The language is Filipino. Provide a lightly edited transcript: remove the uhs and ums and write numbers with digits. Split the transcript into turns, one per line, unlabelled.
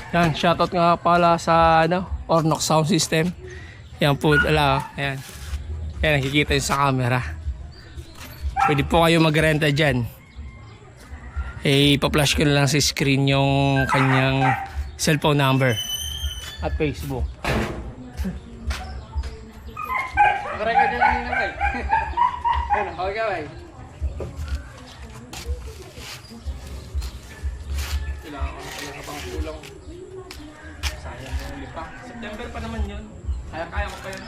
Yan, shoutout nga pala sa Ornox Sound System. Yan po, ayan. Yan, nakikita yun sa camera. Pwede po kayo magrenta dyan. Ipa-flash ko na lang sa screen yung kanyang cellphone number at Facebook. Mag-record yan kanina ba eh? Okay ka ba eh? Kailangan ko na talaga pang kulang. Sayang yung lipa. September pa naman yun. Kaya ko pa yun.